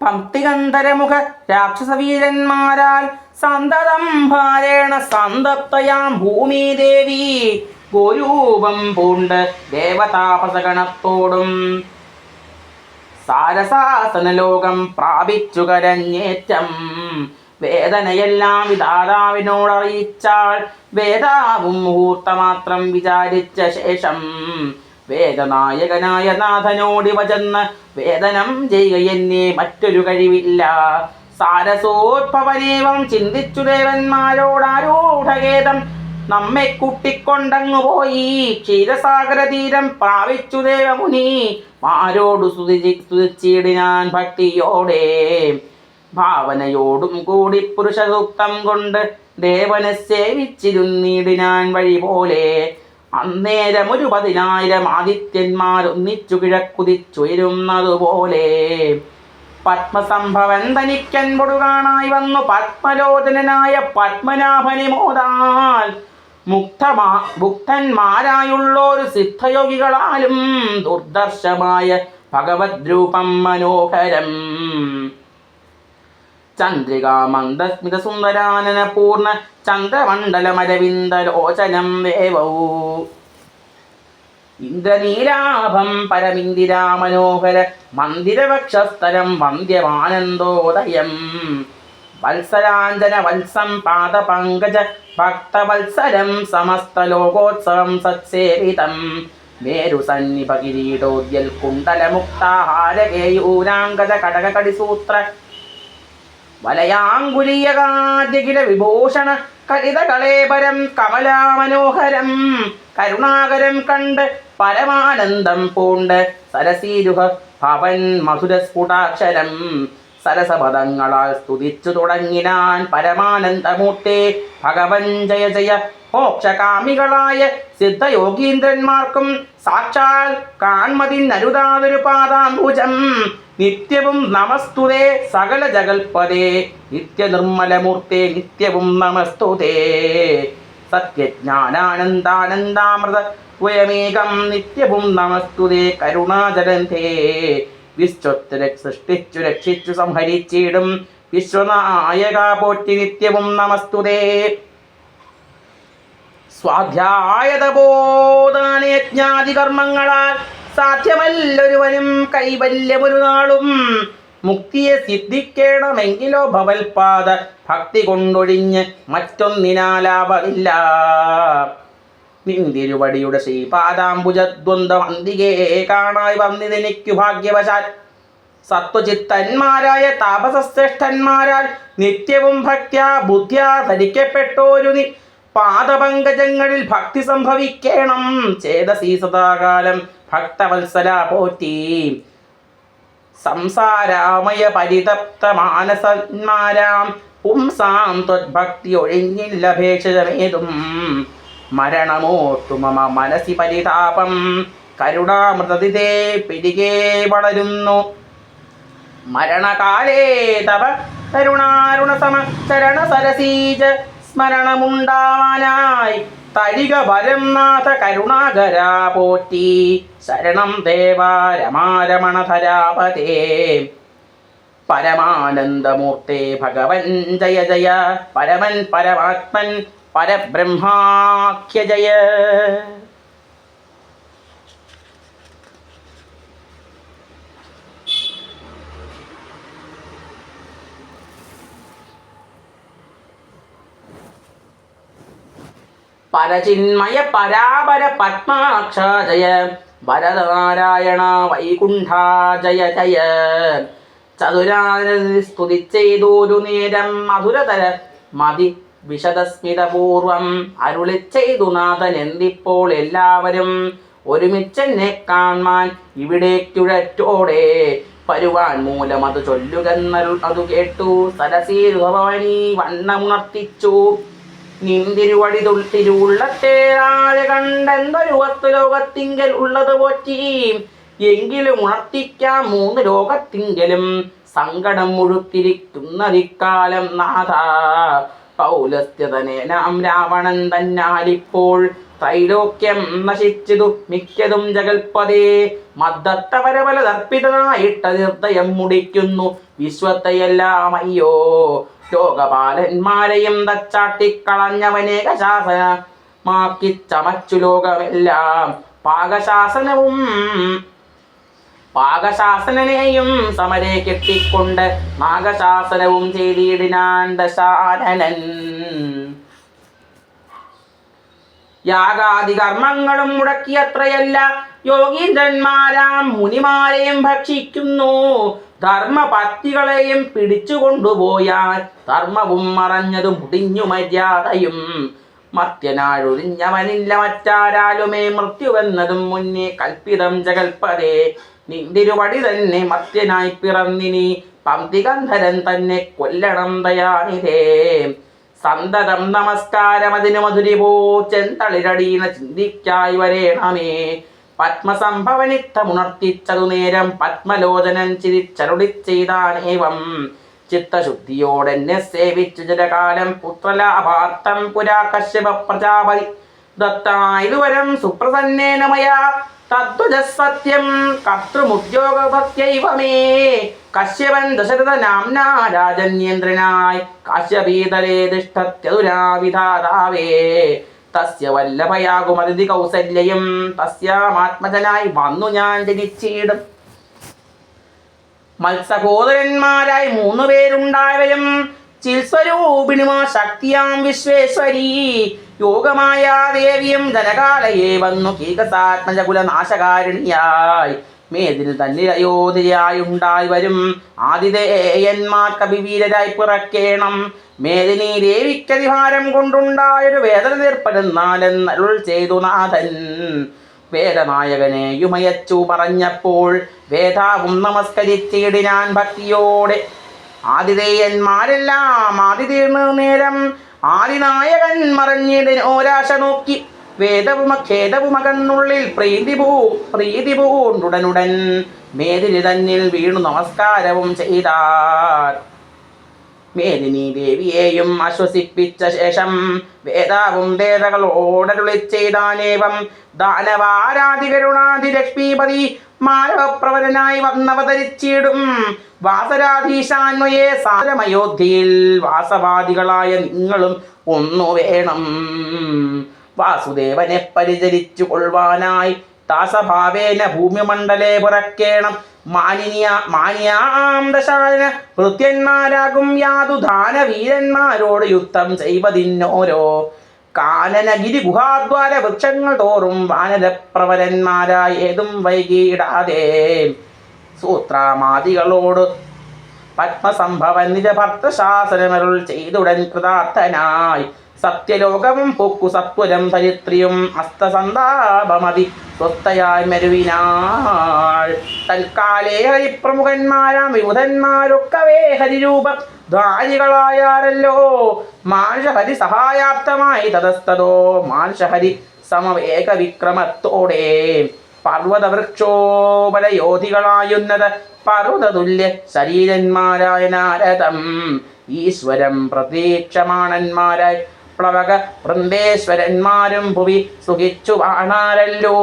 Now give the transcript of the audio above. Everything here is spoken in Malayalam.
ഭക്തിഗന്ധരമുഖ രാക്ഷസവീരന്മാരാൽ സന്തതം ഭാരേണ സന്തപ്തയാം ഭൂമിദേവി ഗോരൂപം പൂണ്ട് ദേവതാപസഗണത്തോടും സാരസാസനലോകം പ്രാപിച്ചു കരഞ്ഞേറ്റം വേദനയെല്ലാം വിധാതാവിനോടറിയിച്ചാൾ. വേദാവും മുഹൂർത്തമാത്രം വിചാരിച്ച ശേഷം വേദനായകനായ നാഥനോടിവ ചെന്ന് വേദനം ചെയ്യുകയെന്നെ മറ്റൊരു കഴിവില്ല. സാരസോദ്ഭവനേവം ചിന്തിച്ചു ദേവന്മാരോടാരൂഢഖേദം നമ്മെ കൂട്ടിക്കൊണ്ടങ്ങു പോയി ക്ഷീരസാഗര തീരം പ്രാപിച്ചു ദേവമുനി. ആരോടു സ്തുതിച്ചിടിനാൻ ഭക്തിയോടെ ഭാവനയോടും കൂടി പുരുഷസൂക്തം കൊണ്ട് ദേവനെ സേവിച്ചിരുന്നിടിനാൻ വഴി പോലെ. അന്നേരം 10,000 ആദിത്യന്മാരൊന്നിച്ചു കിഴക്കുതിച്ചുയരുന്നതുപോലെ പത്മസംഭവൻ തനിക്കൻപൊടു കാണായി വന്നു പത്മലോചനായ പത്മനാഭനെ മോദാൽ മുക്തന്മാരായുള്ളൊരു സിദ്ധയോഗികളാലും ദുർദർശമായ ഭഗവദ്രൂപം മനോഹരം. ചന്ദ്രികാമന്ദസ്മിത സുന്ദരാനന പൂർണ്ണ ചന്ദ്രമണ്ഡലമരവിന്ദലോചനം ദേവൗ ഇന്ദ്രനീലാഭം പരമിന്ദിരാമനോഹര മന്ദിരവക്ഷസ്ഥലം വന്ദ്യമാനന്ദോദയം. വത്സരാഞ്ജന വത്സം പാദപങ്കജ ഭക്തവത്സരം സമസ്തലോകോത്സവം സത്സേവിതം. മേരുസന്നിഭ കിരീടോദ്യൽ കുണ്ടലമുക്താഹാരകേയൂരാംഗജ കടകകടിസൂത്ര വലയാങ്കുലീയകാദ്യകില വിഭൂഷണ കരിതകളേപരം കമലാമനോഹരം. കരുണാകരം കണ്ട് പരമാനന്ദം പൂണ്ട് സരസീരുഹ ഭവൻ മധുരസ്ഫുടാക്ഷരം. സരസപദങ്ങളാൽ സ്തുതിച്ചു തുടങ്ങിനാൻ പരമാനന്ദമൂർത്തേ ഭഗവൻ ജയ ജയ. മോക്ഷകാമികളായ സിദ്ധയോഗീന്ദ്രന്മാർക്കും സാക്ഷാൽ കാൺമതിന്നരുതാതൊരു പാദാംബുജം. നിത്യവും നമസ്തുതേ സകല ജഗൽപദേ നിത്യനിർമ്മലമൂർത്തേ നിത്യവും നമസ്തുതേ. സത്യജ്ഞാനാനന്ദാനന്ദാമൃത ദ്വയമേകം നിത്യവും നമസ്തുതേ കരുണാജലന്ധേ. വിശ്വത്തെ സൃഷ്ടിച്ചു രക്ഷിച്ചു സംഹരിച്ചിടും വിശ്വനായക പോറ്റി നിത്യവും നമസ്തുതേ. സ്വാധ്യായതബോധാനയജ്ഞാതി കർമ്മങ്ങളാൽ സാധ്യമല്ലൊരുവനും കൈവല്യമൊരു നാളും. മുക്തിയെ സിദ്ധിക്കണമെങ്കിലോ ഭവൽപാദ ഭക്തി കൊണ്ടൊഴിഞ്ഞ് മറ്റൊന്നിനാലാപമില്ല. നിന്തിരുവടിയുടെ ശ്രീപാദാംബുജദ്വന്ദ്വം അന്തികേ കാണായി വന്നിതെനിക്കു ഭാഗ്യവശാൽ. സത്വചിത്തന്മാരായ താപസശ്രേഷ്ഠന്മാരാൽ നിത്യവും ഭക്ത്യാ ബുദ്ധ്യാ ധരിക്കപ്പെട്ടോരു പാദപങ്കജങ്ങളിൽ ഭക്തി സംഭവിക്കണം. ചേതസീ സദാകാലം ഭക്തവത്സല പോറ്റി. സംസാരാമയ പരിതപ്ത മാനസന്മാരാം പുംസാം ത്വദ്ഭക്തി ഒഴിഞ്ഞില്ല ഭേഷജമേതും. മരണമോർത്തു മമ മനസി പരിതാപം കരുണാമൃതതിതേ പിടികേ വളരുന്നു. മരണകാലേ തവ കരുണാരുണസമ ചരണ സരസീജ സ്മരണമുണ്ടാവാനായി തരിക വരം നാഥ കരുണാകരാ പോറ്റി. ശരണം ദേവാ രമാരമണധരാപതേ പരമാനന്ദമൂർത്തേ ഭഗവൻ ജയ ജയ. പരമൻ പരമാത്മൻ പരബ്രഹ്മാഖ്യ ജയ. പരചിന്മയ പരാപര പത്മാക്ഷ ജയ. വരദനാരായണ വൈകുണ്ഠ ജയ ജയ. ചതുരാനന്ദി സ്തുതിച്ചെയ്തൊരു നേരം മധുരതര മതി വിശദസ്മിതപൂർവം അരുളിച്ചെയ്തു നാഥൻ. എന്തിപ്പോൾ എല്ലാവരും ഒരുമിച്ചെന്നെ കാൺമാൻ ഇവിടേക്കുഴറ്റോടെ വരുവാൻ മൂലം അത് ചൊല്ലുകന്നരു അതു കേട്ടു. സരസീരുഭവനി വണ്ണമുണർത്തിച്ചു. നിന്തിരുവടി തിരുവുള്ളത്തേരാഴെ കണ്ടെന്തൊരു വസ്തു ലോകത്തിങ്കൽ ഉള്ളത് പോറ്റി. എങ്കിലും ഉണർത്തിക്കാം 3 ലോകത്തിങ്കലും സങ്കടം മുഴുത്തിരിക്കുന്നതിക്കാലം നാഥ. പൗലസ്ത്യതനെ നാം രാവണൻ തന്നാലിപ്പോൾ ത്രൈലോക്യം നശിച്ചതു മിക്കതും ജഗൽപതേ. മദ്ദത്തപരപല ദർപ്പിതനായിട്ട നിർദ്ദയം മുടിക്കുന്നു വിശ്വത്തെയെല്ലാം അയ്യോ. ലോകപാലന്മാരെയും തച്ചാട്ടിക്കളഞ്ഞവനേക ശാസനമാക്കി ചമച്ചു ലോകമെല്ലാം. പാകശാസനെയും സമരെ കെട്ടിക്കൊണ്ട് നാഗശാസനവും ചെയ്തിടിനാൻ ദശാനനൻ. യാഗാദി കർമ്മങ്ങളും മുടക്കിയത്രയല്ല യോഗീന്ദ്രന്മാരാം മുനിമാരെയും ഭക്ഷിക്കുന്നു. ധർമ്മപത്തികളെയും പിടിച്ചുകൊണ്ടുപോയാൽ ധർമ്മവും മറഞ്ഞതും മുടിഞ്ഞു മര്യാദയും. മർത്യനാഴൊഴിഞ്ഞവനില്ല മറ്റാരാലുമേ മൃത്യുവെന്നതും മുന്നേ കൽപ്പിതം ജഗൽപതേ. നിന്തിരുവടി തന്നെ മർത്യനായി പിറന്നിനി പംക്തികന്ധരൻ തന്നെ കൊല്ലണം ദയാനിധേ. സന്തതം നമസ്കാരമതിനു മധുരിപോ ചെന്തളിരടീന ചിന്തിക്കായി വരേണമേ. പത്മസംഭവനിത്തമുണർത്തിച്ചതു നേരം പത്മലോചനൻ ചിരിച്ചരുളി ചെയ്താനേവം. ചിത്തശുദ്ധിയോടെന്നെ സേവിച്ചു ജലകാലം പുത്രലാഭാർത്ഥം പുരാ കശ്യപ പ്രജാപതി ദത്തായതുവരം സുപ്രസന്നേന മയാ. തദ്വജസത്യം കർത്തൃമുദ്യോഗപത്യൈവ മേ. കശ്യപൻ ദശരഥ നാംനാ രാജന്യേന്ദ്രനായി കാശ്യപീതലേ തിഷ്ഠത്യതുരാവിധാതാവേ. തസ്യ വല്ലഭയാകുമതിഥി കൗസല്യയും തസ്യാമാത്മജനായി വന്നു ഞാൻ ജനിച്ചിടും. മത്സഹോദരന്മാരായി 3 പേരുണ്ടായവരും ചിൽസ്വരൂപിണിമാ ശക്തിയാം വിശ്വേശ്വരീ. യോഗമായ ദേവിയും ജനകാലയെ വന്നു കീകസാത്മജകുലനാശകാരിണിയായി. മേദിൽ തന്നിലയോധിയായുണ്ടായി വരും ആതിഥേയന്മാർ കവിവീരരായി പിറക്കേണം. മേദിനി ദേവിക്കധികാരം കൊണ്ടുണ്ടായൊരു വേദന തീർപ്പെടുന്നാലെന്നരുൾ ചെയ്തു നാഥൻ. വേദനായകനെയുമയച്ചു പറഞ്ഞപ്പോൾ വേദാവും നമസ്കരിച്ചിടിനാൻ ഭക്തിയോടെ. ആതിഥേയന്മാരെല്ലാം ആദി തീർന്ന നേരം ആദിനായകൻ മറഞ്ഞിടനോരാശ നോക്കി. ഖേദവുമകന്നുള്ളിൽ പ്രീതി പൂണ്ടുടനുടൻ മേദിനി തന്നിൽ വീണു നമസ്കാരവും ചെയ്താർ. മേദിനി ദേവിയെയും ആശ്വസിപ്പിച്ച ശേഷം വേദാവും ദേവകളോടരുളി ചെയ്താനേവം. ദാനവാരാധികരുണാധി ലക്ഷ്മീപതി മാനവപ്രവരനായി വന്നവതരിച്ചിടും. വാസരാധീശാന്വയെ സാരമയോധ്യയിൽ വാസവാദികളായ നിങ്ങളും ഒന്നു വേണം. വാസുദേവനെ പരിചരിച്ചു കൊള്ളുവാനായി ദാസഭാവേന ഭൂമിമണ്ഡലേ പിറക്കേണം. മാനിയാം ദശാനന ഭൃത്യന്മാരാകും യാതുദാന വീരന്മാരോട് യുദ്ധം ചെയ്വതിന്നോരോ. കാനനഗിരി ഗുഹാദ്വാര വൃക്ഷങ്ങൾ തോറും വാനരപ്രവരന്മാരായ ഏതും വൈകിടാതെ സൂത്രാമാദികളോട് പത്മസംഭവൻ നിജഭർത്തശാസനമരുൾ ചെയ്തുടൻ കൃതാർത്ഥനായി. സത്യലോകവും പൊക്കു സത്വരം ധരിത്രിയും അസ്തസന്താപമതി സ്വസ്ഥയായി മരുവിനാൾ. തൽക്കാലേ ഹരിപ്രമുഖന്മാരാം വിബുധന്മാരൊക്കവേ ഹരിരൂപം ധാരികളായാരല്ലോ. മാനുഷഹരി സഹായാർത്ഥമായി തതസ്തോ മാനുഷഹരി സമവേക വിക്രമത്തോടെ പർവ്വതവൃക്ഷോപലയോധികളായുന്നത് പർവ്വതതുല്യ ശരീരന്മാരായ നാരദം. ഈശ്വരം പ്രതീക്ഷമാണന്മാരായി പ്ലവക വൃന്ദേശ്വരന്മാരും ഭുവി സുഖിച്ചു വാണാരല്ലോ.